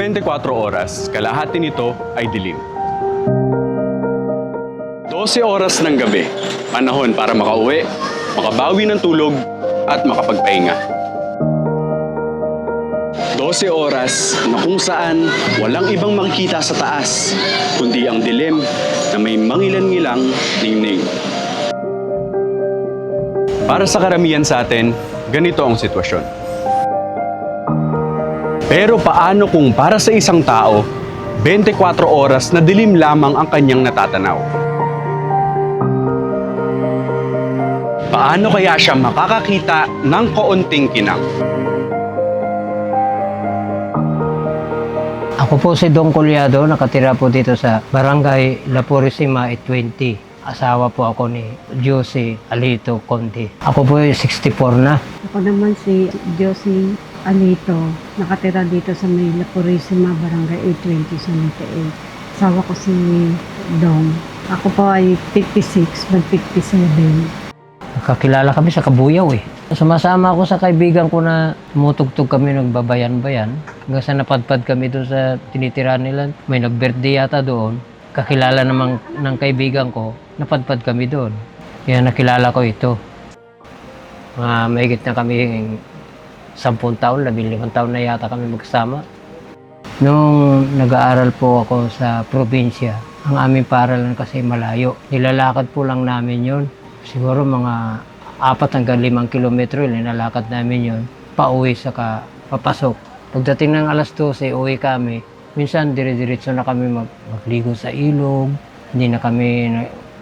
24 oras, kalahati nito ay dilim. 12 oras ng gabi, panahon para makauwi, makabawi ng tulog, at makapagpahinga. 12 oras na kung saan walang ibang makikita sa taas, kundi ang dilim na may mangilan-ngilang ningning. Para sa karamihan sa atin, ganito ang sitwasyon. Pero paano kung para sa isang tao, 24 oras na dilim lamang ang kanyang natatanaw? Paano kaya siya makakakita ng kaunting kinang? Ako po si Dong Colyado, nakatira po dito sa Barangay La Purisima, 20. Asawa po ako ni Josie Alito Conde. Ako po ay 64 na. Ako naman si Josie Alito, nakatira dito sa may La Purisima, Barangay 820, San Miguel. Asawa ko si Dong. Ako po ay 56, mag-57. Nakakilala kami sa Kabuyaw eh. Sumasama ako sa kaibigan ko na tumutugtog kami, nagbabayan-bayan. Hanggang sa napadpad kami doon sa tinitira nila. May nag-birthday yata doon. Kakilala namang ng kaibigan ko, napadpad kami doon. Kaya nakilala ko ito. Mahigit na kami 10 taon, 15 taon na yata kami magkasama. Nung nag-aaral po ako sa probinsya, ang aming paaralan kasi malayo. Nilalakad po lang namin yun. Siguro mga 4 hanggang 5 kilometro, nilalakad namin yun. Pauwi saka papasok. Pagdating ng alas 12, uwi kami. Minsan, dire-diretso na kami magligo sa ilog. Hindi na kami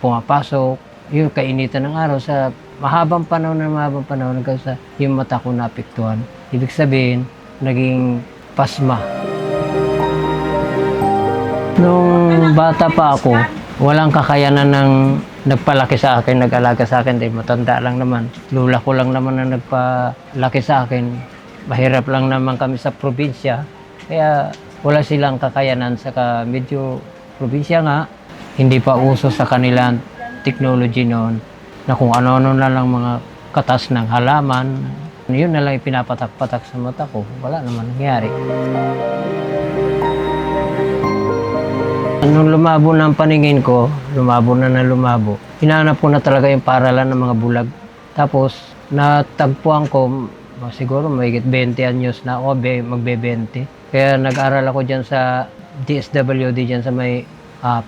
pumapasok. Yung kainitan ng araw sa mahabang panahon hanggang sa yung mata ko naapektuhan. Ibig sabihin, naging pasma. Nung bata pa ako, walang kakayanan ng nagpalaki sa akin, nag-alaga sa akin. Dahil matanda lang naman. Lula ko lang naman na nagpalaki sa akin. Mahirap lang naman kami sa probinsya. Kaya wala silang kakayanan. Saka medyo probinsya nga, hindi pa uso sa kanilang technology noon na kung ano-ano na lang mga katas ng halaman. Yun na lang ipinapatak-patak sa mata ko. Wala naman nangyari. Nung lumabo na ang paningin ko, lumabo, hinanap ko na talaga yung paaralan ng mga bulag. Tapos, natagpuan ko, siguro mahigit 20 anyos na ako, magbe-20. Kaya nag-aral ako dyan sa DSWD, dyan sa may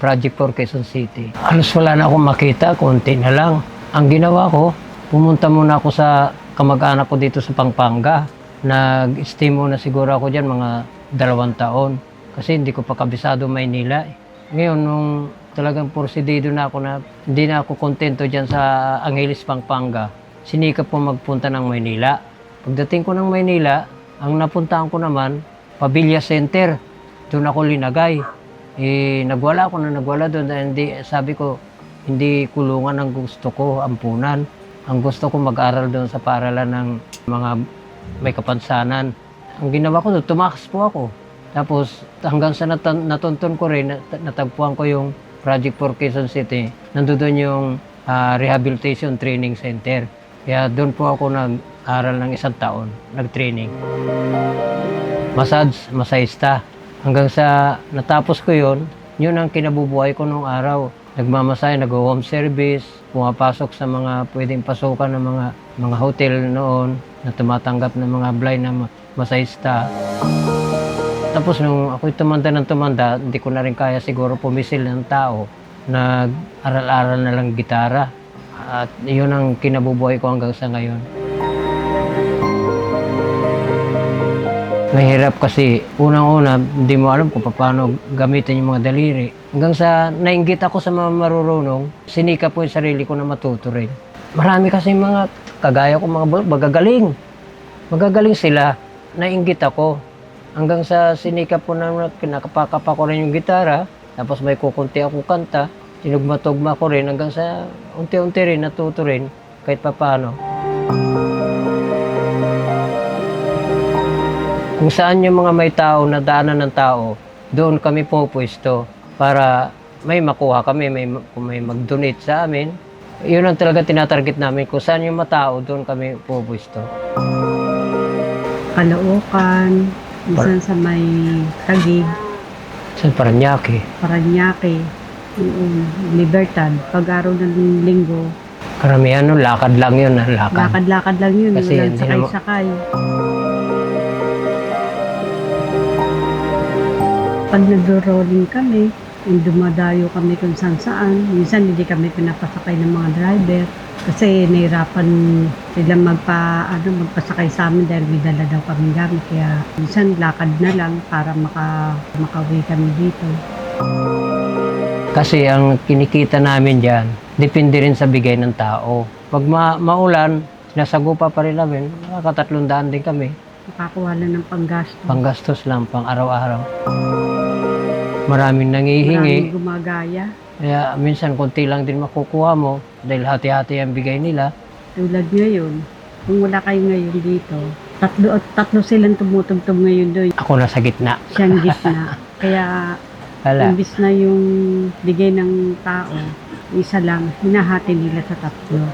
Project for Quezon City. Halos wala na akong makita, konti na lang. Ang ginawa ko, pumunta muna ako sa kamag-anak ko dito sa Pampanga. Nag-stay muna siguro ako dyan mga 2 taon. Kasi hindi ko pa kabisado Maynila. Ngayon, nung talagang porsidido na ako na hindi na ako kontento dyan sa Angeles, Pampanga, sinikap po magpunta ng Maynila. Pagdating ko ng Maynila, ang napuntahan ko naman, Pavilla Center. Doon ako linagay. Nagwala doon. Sabi ko, hindi kulungan ang gusto ko, ampunan. Ang gusto ko mag-aral doon sa paaralan ng mga may kapansanan. Ang ginawa ko doon, tumakas po ako. Tapos hanggang sa natuntun ko rin, natagpuan ko yung Project for Quezon City. Nandoon yung Rehabilitation Training Center. Kaya doon po ako nag-aral ng 1 taon, nag-training. Masahista. Hanggang sa natapos ko yun ang kinabubuhay ko nung araw. Nagmamasay, nag-home service, pumapasok sa mga pwedeng pasukan ng mga hotel noon na tumatanggap ng mga blind na masahista. Tapos nung ako'y tumanda, hindi ko na rin kaya siguro pumisil ng tao. Nag-aral-aral na lang gitara. At yun ang kinabubuhay ko hanggang sa ngayon. Mahirap kasi unang-una, hindi mo alam kung paano gamitin yung mga daliri. Hanggang sa nainggit ako sa mga marurunong, sinika po yung sarili ko na matuto rin. Marami kasi mga kagaya ko, mga magagaling. Magagaling sila. Nainggit ako. Hanggang sa sinika po na kinakapakapa ko rin yung gitara, tapos may kukunti ako kanta, sinugma-tugma ko rin hanggang sa unti-unti rin natuto rin kahit papaano. Kung saan yung mga may tao, nadaanan ng tao, doon kami pupwesto para may makuha kami, kung may mag-donate sa amin. Yun ang talaga tinatarget namin. Kung saan yung matao, doon kami pupwesto. Caloocan, Minsan sa may Taguig, Sa Paranaque. Parañaque, yung Libertad. Pag araw ng linggo, Karamihan nun, lakad lang yun. Lakad. lakad-lakad lang yun. Kasi Walang hindi naman- sakay-sakay. Pag nag-rolling kami, yung dumadayo kami kung saan-saan. Minsan hindi kami pinapasakay ng mga driver. Kasi nahirapan sila magpasakay sa amin dahil may dala daw kami gamit. Kaya minsan lakad na lang para makauwi kami dito. Kasi ang kinikita namin dyan, depende rin sa bigay ng tao. Pag maulan, sinasagupa pa rin namin, nakaka-300 din kami. Makakuha lang ng panggasto. Panggastos lang, pang araw-araw. Maraming nangihingi. Maraming gumagaya. Kaya minsan konti lang din makukuha mo dahil hati-hati ang bigay nila. Tulad ngayon, kung wala kayo ngayon dito, tatlo silang tumutugtog ngayon doon. Ako nasa gitna. Siyang gitna. Kaya, Hala, imbis na yung bigay ng tao, isa lang, hinahati nila sa tatlo.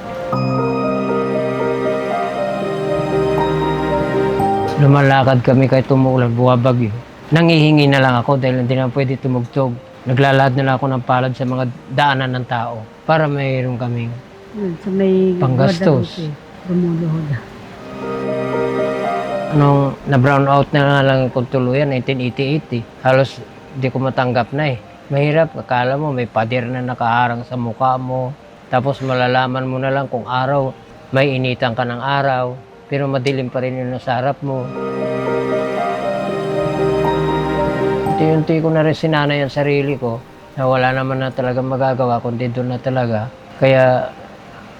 lumalakad kami kahit tumuulan, buwabagyo. Nangihingi na lang ako dahil hindi na pwede tumugtog. Naglalahad na lang ako ng palad sa mga daanan ng tao para mayroon kaming Yun, sa may Panggastos. Guadalupe, Rumuluhod. nung na-brown out na nga lang kung tuluyan, 1988 eh. Halos di ko matanggap na eh. Mahirap, akala mo may pader na nakaharang sa mukha mo. Tapos malalaman mo na lang kung araw, may initan ka ng araw. Pero madilim pa rin yung nasa harap mo. Unti-unti ko na rin sinanay ang sarili ko na wala naman na talaga magagawa kundi doon na talaga. Kaya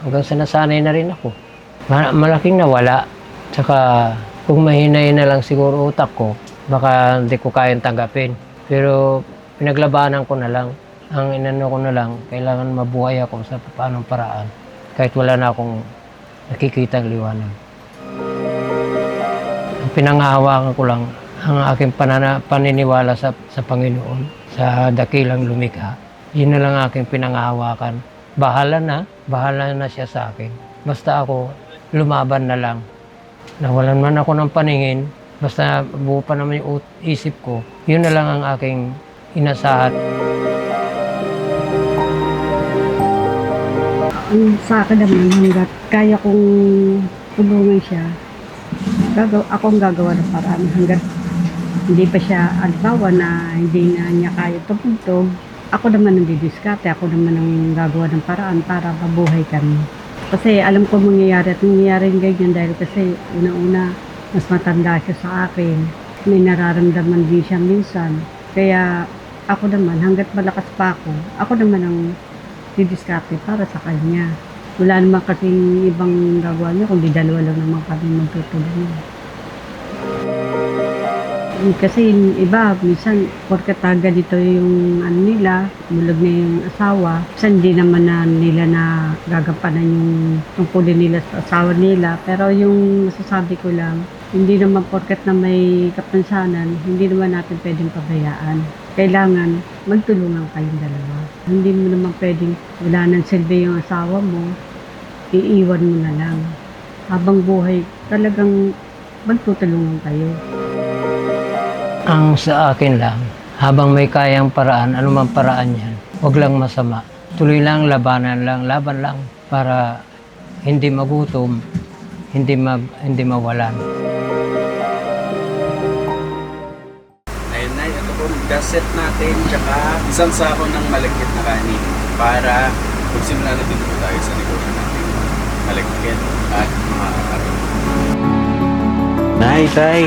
hanggang sa nasanay na rin ako. Malaking nawala. Tsaka kung mahinay na lang siguro utak ko, baka hindi ko kayang tanggapin. Pero pinaglabanan ko na lang. Ang inano ko na lang, kailangan mabuhay ako sa paanong paraan. Kahit wala na akong nakikitang liwanag. Ang pinangahawakan ko lang, ang aking paniniwala sa Panginoon, sa dakilang lumikha. Yun na lang aking pinangahawakan. Bahala na siya sa akin. Basta ako, lumaban na lang. Nawalan man ako ng paningin, basta buo pa naman yung isip ko, yun na lang ang aking inasahan. Ang sa akin naman, hanggat kaya kong tulungan siya, ako ang gagawa ng paraan. Hanggat hindi pa siya, albawa na hindi na niya kaya tumugtog, ako naman ang didiskarte, ako naman ang gagawa ng paraan para mabuhay kami. Kasi alam ko mangyayari at nangyayari ganyan dahil kasi una-una, mas matanda siya sa akin. May nararamdaman din siya minsan. Kaya ako naman, hanggat malakas pa ako naman ang didiskarte para sa kanya. Wala naman kasing ibang gagawa niya, kundi dalawa lang naman kami magtutulungan. Kasi yung iba, minsan, porket ganito yung nila, mulog na yung asawa, minsan hindi naman na nila na gagampanan yung tungkulin nila sa asawa nila. Pero yung masasabi ko lang, hindi naman porket na may kapansanan, hindi naman natin pwedeng pabayaan. Kailangan magtulungan kayong dalawa. Hindi mo naman pwedeng wala nang silbi yung asawa mo, iiwan mo na lang. Habang buhay, talagang magtutulungan kayo. Ang sa akin lang, habang may kayang paraan, anumang paraan yan, huwag lang masama. Tuloy lang, laban lang, para hindi magutom, hindi mawalan. Ayun na, ito po, gaset natin, tsaka isang sako ng malagkit na kanin para magsimula na din po tayo sa negosyo natin. Malagkit at mga kanin. Nay, tay,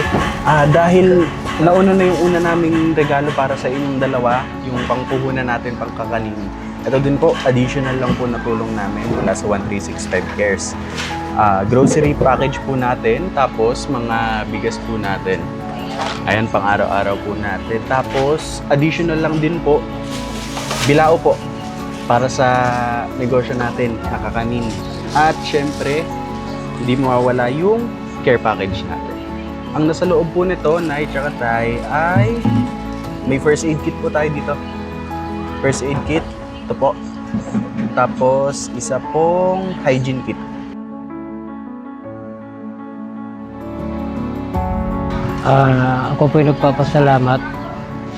dahil nauna na yung una naming regalo para sa inyong dalawa, yung pangpuhunan natin pangkakanin. Ito din po, additional lang po na tulong namin mula sa 1365 Cares. Grocery package po natin, tapos mga bigas po natin. Ayan, pang araw-araw po natin. Tapos, additional lang din po, bilao po, para sa negosyo natin, nakakanin. At syempre, hindi mawawala yung care package natin. Ang nasa loob po nito, Nay, tsaka Tay, ay may first aid kit po tayo dito. First aid kit, ito po. Tapos, isa pong hygiene kit. Ako po yung nagpapasalamat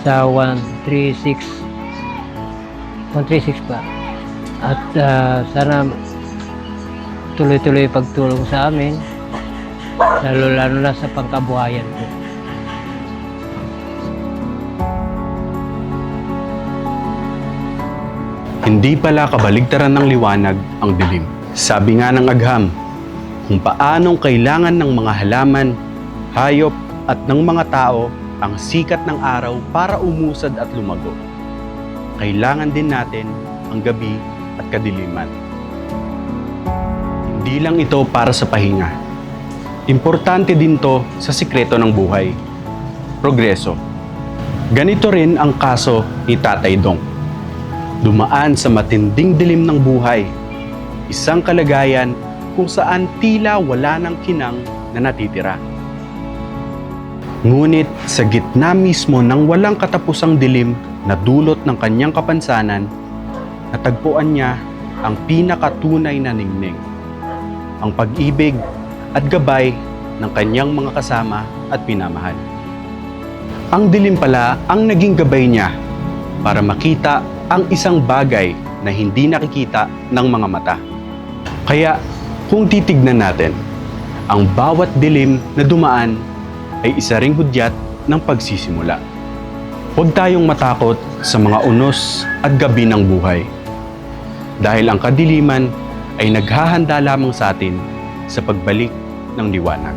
sa 136 pa. At sana tuloy-tuloy pagtulong sa amin, lalo na sa pangkabuhayan ko. Hindi pala kabaligtaran ng liwanag ang dilim. Sabi nga ng agham, kung paanong kailangan ng mga halaman, hayop at ng mga tao ang sikat ng araw para umusad at lumago. Kailangan din natin ang gabi at kadiliman. Hindi lang ito para sa pahinga. Importante din to sa sikreto ng buhay. Progreso. Ganito rin ang kaso ni Tatay Dong. Dumaan sa matinding dilim ng buhay. Isang kalagayan kung saan tila wala ng kinang na natitira. Ngunit sa gitna mismo ng walang katapusang dilim na dulot ng kanyang kapansanan, natagpuan niya ang pinakatunay na ningning. Ang pag-ibig at gabay ng kanyang mga kasama at pinamahal. Ang dilim pala ang naging gabay niya para makita ang isang bagay na hindi nakikita ng mga mata. Kaya kung titignan natin, ang bawat dilim na dumaan ay isa ring hudyat ng pagsisimula. Huwag tayong matakot sa mga unos at gabi ng buhay. Dahil ang kadiliman ay naghahanda lamang sa atin sa pagbalik ng liwanag.